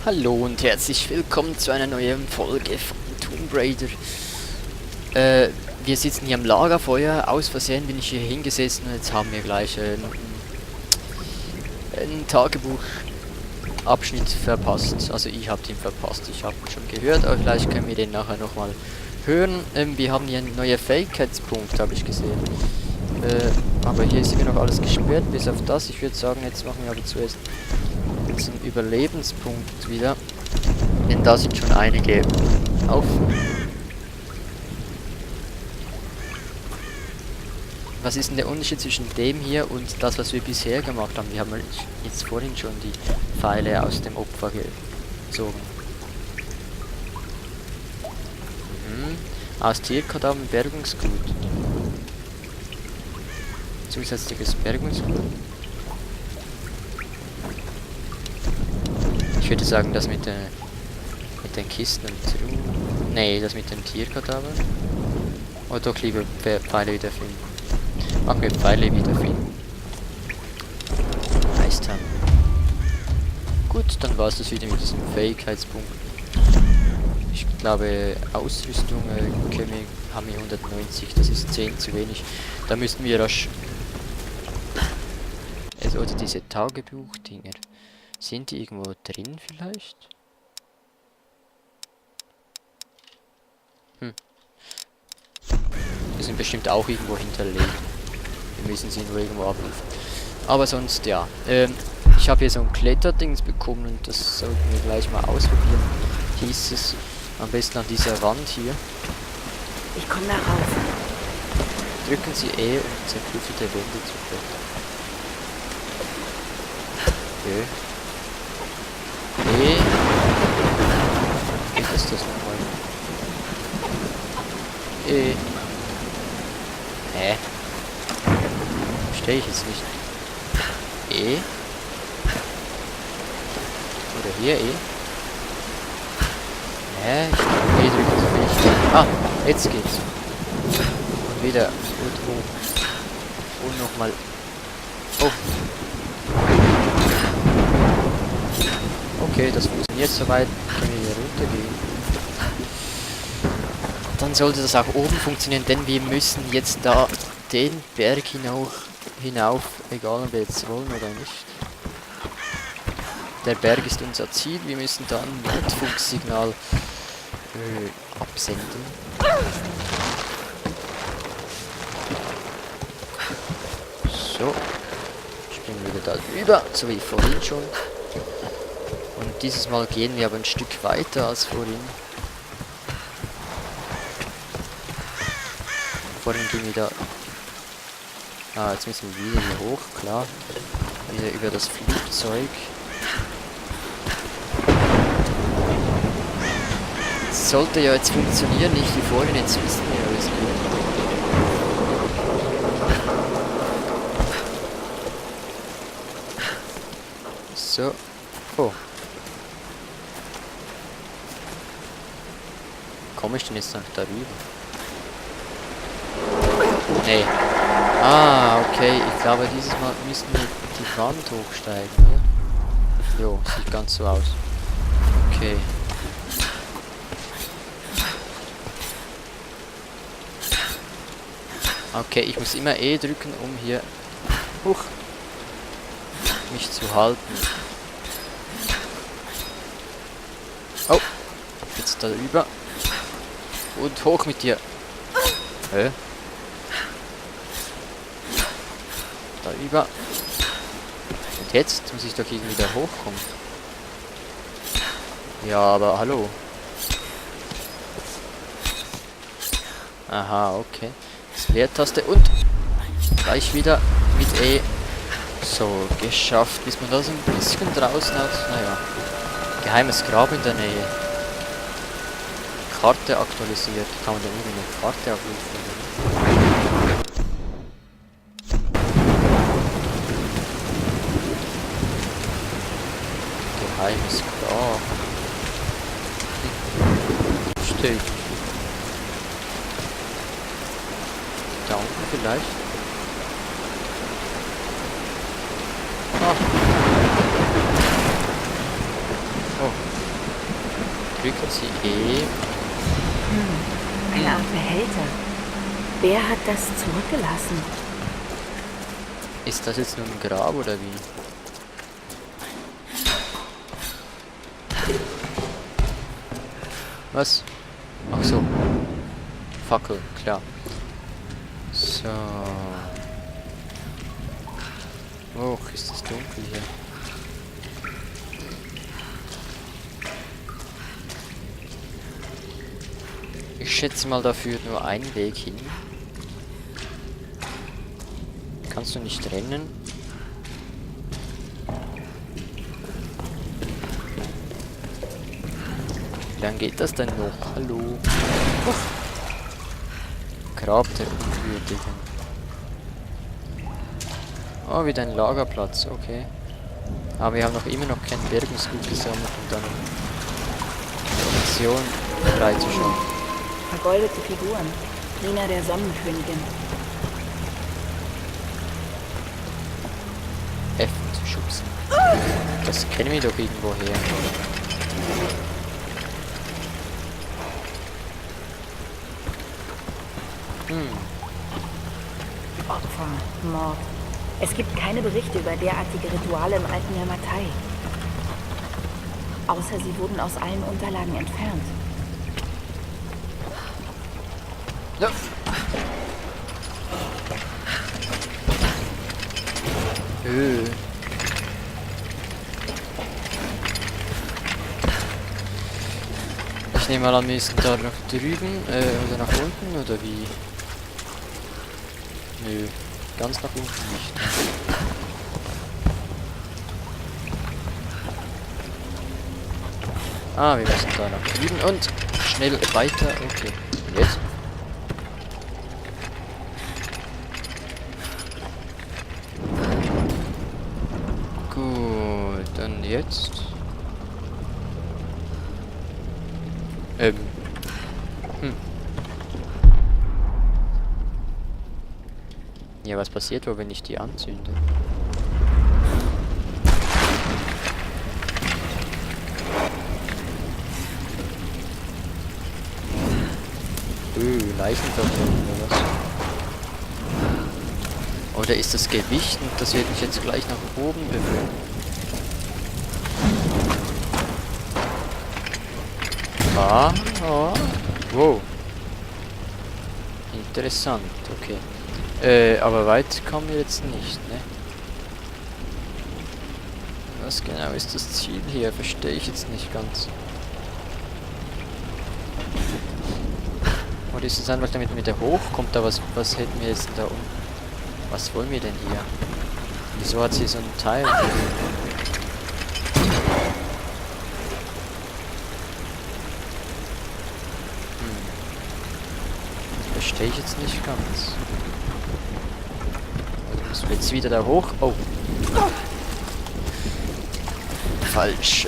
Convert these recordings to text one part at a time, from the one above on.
Hallo und herzlich willkommen zu einer neuen Folge von Tomb Raider. Wir sitzen hier am Lagerfeuer. Aus Versehen bin ich hier hingesessen und jetzt haben wir gleich einen Tagebuchabschnitt verpasst. Also ich habe den verpasst. Ich habe ihn schon gehört, aber vielleicht können wir den nachher nochmal hören. Wir haben hier einen neuen Fähigkeitspunkt, habe ich gesehen. Aber hier ist immer noch alles gesperrt, bis auf das. Ich würde sagen, jetzt machen wir aber zuerst einen Überlebenspunkt wieder. Denn da sind schon einige auf. Was ist denn der Unterschied zwischen dem hier und das, was wir bisher gemacht haben? Wir haben jetzt vorhin schon die Pfeile aus dem Opfer gezogen. Aus Tierkadaver Bergungsgut. Zusätzliches Bergungsgut. Ich würde sagen, das mit den Kisten und Truhen. Nee, das mit dem Tierkadaver. Oder doch lieber Pfeile wiederfinden. Machen wir Pfeile wiederfinden. Heißt dann. Gut, dann war es das wieder mit diesem Fähigkeitspunkt. Ich glaube, Ausrüstung haben wir 190, das ist 10 zu wenig. Da müssten wir rasch. Oder diese Tagebuchdinger. Sind die irgendwo drin vielleicht? Die sind bestimmt auch irgendwo hinterlegt. Wir müssen sie nur irgendwo abrufen. Aber sonst ja. Ich habe hier so ein Kletterdings bekommen und das sollten wir gleich mal ausprobieren. Hieß es am besten an dieser Wand hier. Ich komme da rauf. Drücken Sie E, um zerklüftete Wände zu klettern. Okay. E. Was ist das nochmal? E. Hä? Verstehe ich jetzt nicht. E. Oder hier E. Hä? Ich kann E drücken, so will ich. Ah, jetzt geht's. Und wieder. Und hoch. Und nochmal. Oh. Okay, das funktioniert soweit. Können wir hier runtergehen. Dann sollte das auch oben funktionieren, denn wir müssen jetzt da den Berg hinauf, egal ob wir jetzt wollen oder nicht. Der Berg ist unser Ziel, wir müssen da ein Notfunksignal absenden. So, springen wir da drüber, so wie vorhin schon. Und dieses Mal gehen wir aber ein Stück weiter als vorhin. Vorhin gehen wir da. Ah, jetzt müssen wir wieder hier hoch, klar. Wieder über das Flugzeug. Das sollte ja jetzt funktionieren, nicht wie vorhin, jetzt wissen wir, wie es geht. So. Oh. Komme ich denn jetzt noch darüber? Nee. Ah, okay. Ich glaube, dieses Mal müssen wir die Wand hochsteigen, oder? Jo, sieht ganz so aus. Okay. Okay, ich muss immer E drücken, um hier mich zu halten. Oh, jetzt darüber. Und hoch mit dir. Hä? Darüber. Und jetzt muss ich doch irgendwie wieder hochkommen. Ja, aber hallo. Aha, okay. Das Leertaste und gleich wieder mit E. So, geschafft. Bis man das ein bisschen draußen hat. Naja. Geheimes Grab in der Nähe. Karte aktualisiert. Kann man denn irgendwie eine Karte abrufen? Geheimes Grab. Steht. Da unten vielleicht. Ah. Oh. Drücken Sie E. Eine Art Behälter. Wer hat das zurückgelassen? Ist das jetzt nur ein Grab oder wie? Was? Ach so. Fackel, klar. So. Och, ist das dunkel hier. Ich schätze mal, da führt nur ein Weg hin. Kannst du nicht rennen? Wie lange geht das denn noch? Hallo? Grab der Unwürdigen. Oh, wieder ein Lagerplatz, okay. Aber wir haben noch immer noch kein Bergungsgut gesammelt, um dann die Option freizuschauen. Vergoldete Figuren. Diener der Sonnenkönigin. F zu schubsen. Das kennen wir doch irgendwoher. Opfer, Mord. Es gibt keine Berichte über derartige Rituale im alten Yamatai. Außer sie wurden aus allen Unterlagen entfernt. Ja. Ich nehme mal an, wir müssen da nach drüben oder nach unten oder wie? Nö, ganz nach unten nicht. Ah, wir müssen da nach drüben und schnell weiter. Okay, und jetzt? Gut, dann jetzt. Ja, was passiert, wenn ich die anzünde? Leichenverbrennung oder was? Oder ist das Gewicht und das wird mich jetzt gleich nach oben bewegen? Ah, oh. Wow. Interessant, okay. Aber weit kommen wir jetzt nicht, ne? Was genau ist das Ziel hier? Verstehe ich jetzt nicht ganz. Oder ist es einfach damit mit der hochkommt? Da was hätten wir jetzt da unten? Was wollen wir denn hier? Wieso hat sie so ein Teil? Verstehe ich jetzt nicht ganz. Also müssen wir jetzt wieder da hoch. Oh. Falsch.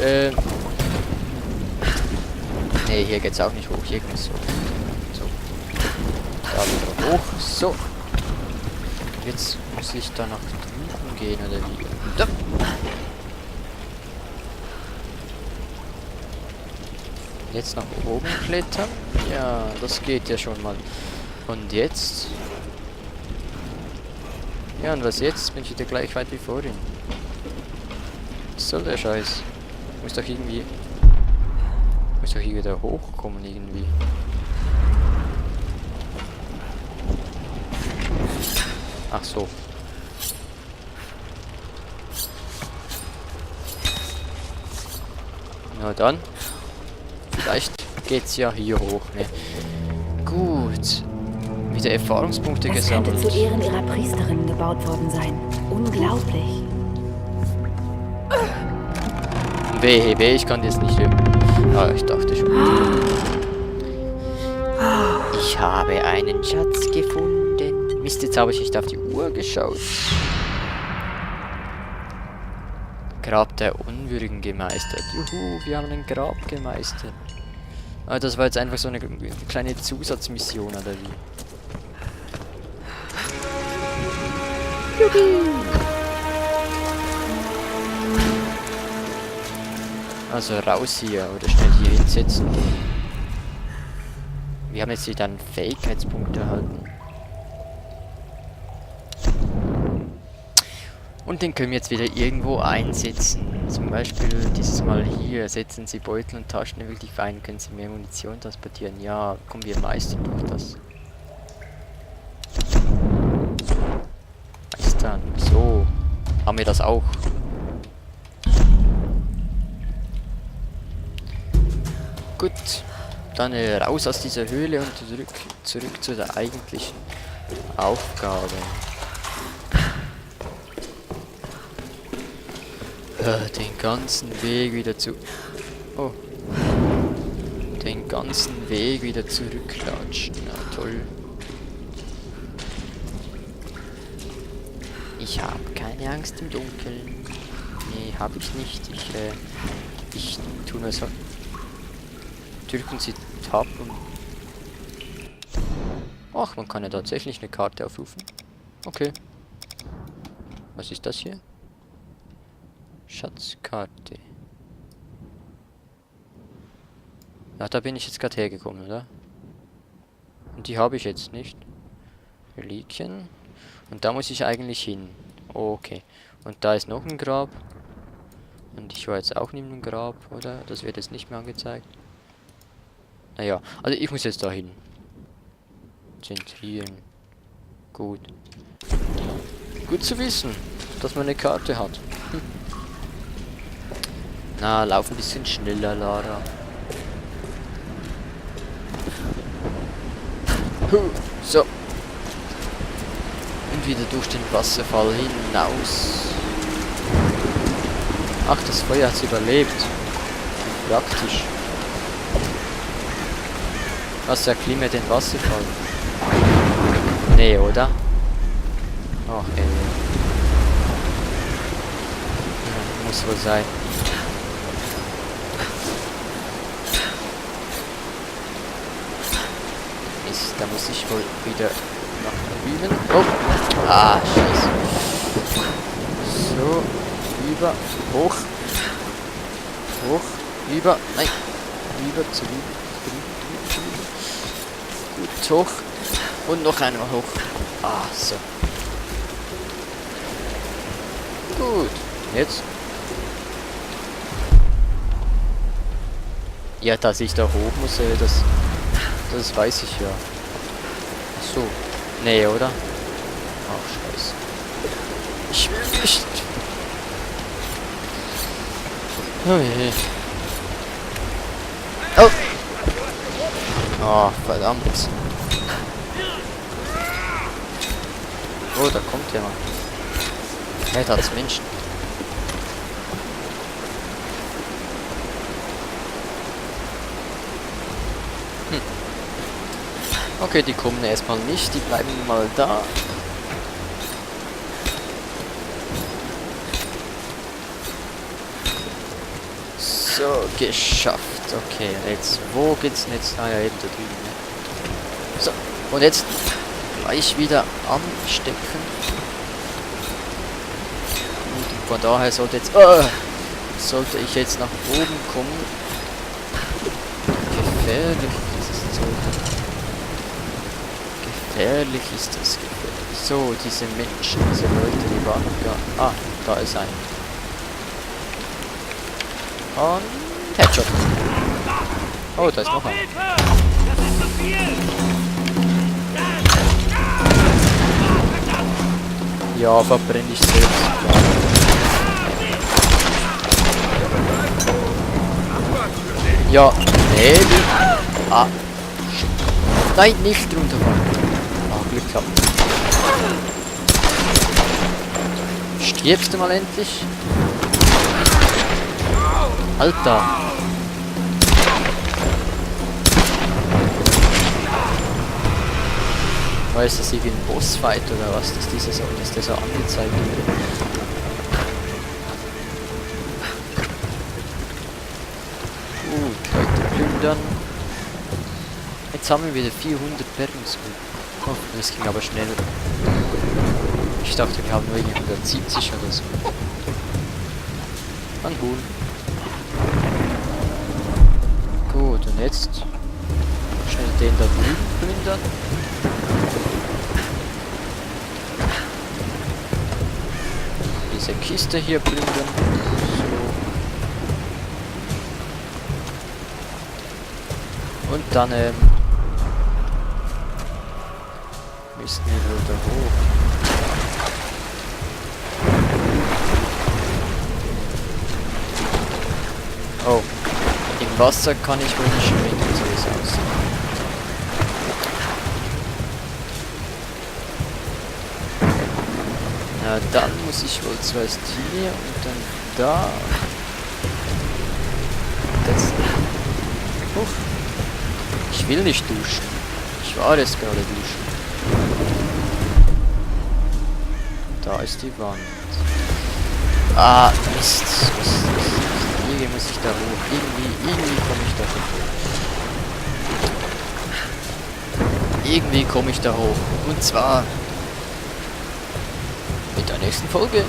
Nee, hier geht's auch nicht hoch. Hier geht's so. So. Da wieder hoch. So. Jetzt muss ich da nach drüben gehen, oder wie? Da. Jetzt nach oben klettern. Ja, das geht ja schon mal. Und jetzt? Ja, und was jetzt? Bin ich wieder gleich weit wie vorhin. Was soll der Scheiß? Muss doch irgendwie... Muss doch hier wieder hochkommen irgendwie. Ach so. Na dann. Vielleicht geht's ja hier hoch, ne? Gut. Wieder Erfahrungspunkte Das gesammelt. könnte zu Ehren ihrer Priesterin gebaut worden sein. Unglaublich. Wehe, ich kann das nicht hören. Ah, ich dachte schon. Ich habe einen Schatz gefunden. Mist, jetzt habe ich nicht auf die Uhr geschaut. Grab der Unwürdigen gemeistert. Juhu, wir haben ein Grab gemeistert. Ah, das war jetzt einfach so eine kleine Zusatzmission, oder wie? Juhu. Also raus hier oder schnell hier hinsetzen. Wir haben jetzt wieder einen Fähigkeitspunkt erhalten. Und den können wir jetzt wieder irgendwo einsetzen. Zum Beispiel dieses Mal hier. Setzen Sie Beutel und Taschen wirklich ein, können Sie mehr Munition transportieren. Ja, kommen wir meistern durch das. Meistern. So. Haben wir das auch. Gut. Dann raus aus dieser Höhle und zurück zu der eigentlichen Aufgabe. Den ganzen Weg wieder zu... Oh. Den ganzen Weg wieder zurücklatschen. Na toll. Ich habe keine Angst im Dunkeln. Nee, habe ich nicht. Ich tue nur so... Drücken Sie Tab und... Ach, man kann ja tatsächlich eine Karte aufrufen. Okay. Was ist das hier? Schatzkarte. Ja, da bin ich jetzt gerade hergekommen, oder? Und die habe ich jetzt nicht. Reliquien. Und da muss ich eigentlich hin. Okay. Und da ist noch ein Grab. Und ich war jetzt auch neben dem Grab, oder? Das wird jetzt nicht mehr angezeigt. Naja, also ich muss jetzt da hin. Zentrieren. Gut. Gut zu wissen, dass man eine Karte hat. Na, lauf ein bisschen schneller, Lara. So. Und wieder durch den Wasserfall hinaus. Ach, das Feuer hat überlebt. Praktisch. Was erklimme den Wasserfall? Nee, oder? Ach, ey. Ja, muss wohl sein. Da muss ich wohl wieder nach drüben. Oh! Ah, scheiße. So, über, hoch. Hoch, über, nein. Über, zurück, drüben. Gut, hoch. Und noch einmal hoch. Ah, so. Gut, jetzt. Ja, dass ich da hoch muss, das weiß ich ja. Ach so. Nee, oder? Ach, scheiße. Ich will nicht. Oh je. Oh! Oh, verdammt. Oh, da kommt jemand. Hey, da hat's Menschen. Okay, die kommen erstmal nicht, die bleiben mal da. So, geschafft. Okay, jetzt, wo geht's denn jetzt? Ah ja, eben da drüben. Ne? So, und jetzt gleich wieder anstecken. Und von daher sollte ich jetzt nach oben kommen. Gefährlich ist es so. Gefährlich ist das gefährlich. So, diese Menschen, diese Leute, die waren ja. Ah, da ist ein. Und Headshot. Oh, da ist noch ein. Ja, verbrenne ich selbst. Ja, nee, ah. Nein, nicht runterfallen. Ah, Glück gehabt. Stirbst du mal endlich? Alter. War ist das irgendwie ein Bossfight oder was, dass der so angezeigt wird? Leute plündern. Jetzt haben wir wieder 400 Bergungsgut. Oh, das ging aber schnell. Ich dachte, wir haben nur irgendwie 170 oder so. Ein Huhn. jetzt? Schnell den da drüben plündern. Diese Kiste hier plündern. So. Und dann müssen wir wieder hoch. Oh, im Wasser kann ich wohl nicht schwimmen, so wie es aussieht. Na, dann muss ich wohl zuerst hier und dann da. Das. Huch. Ich will nicht duschen. Ich war jetzt gerade duschen. Da ist die Wand. Ah, Mist. Irgendwie muss ich da hoch. Irgendwie komme ich da hoch. Irgendwie komme ich da hoch. Und zwar mit der nächsten Folge.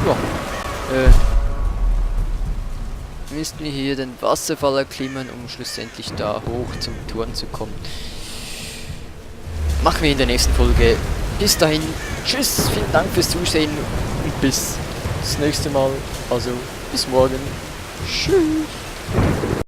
Ja. Müssten wir hier den Wasserfall erklimmen, um schlussendlich da hoch zum Turm zu kommen. Machen wir in der nächsten Folge. Bis dahin. Tschüss. Vielen Dank fürs Zusehen. Und bis das nächste Mal. Also bis morgen. Tschüss.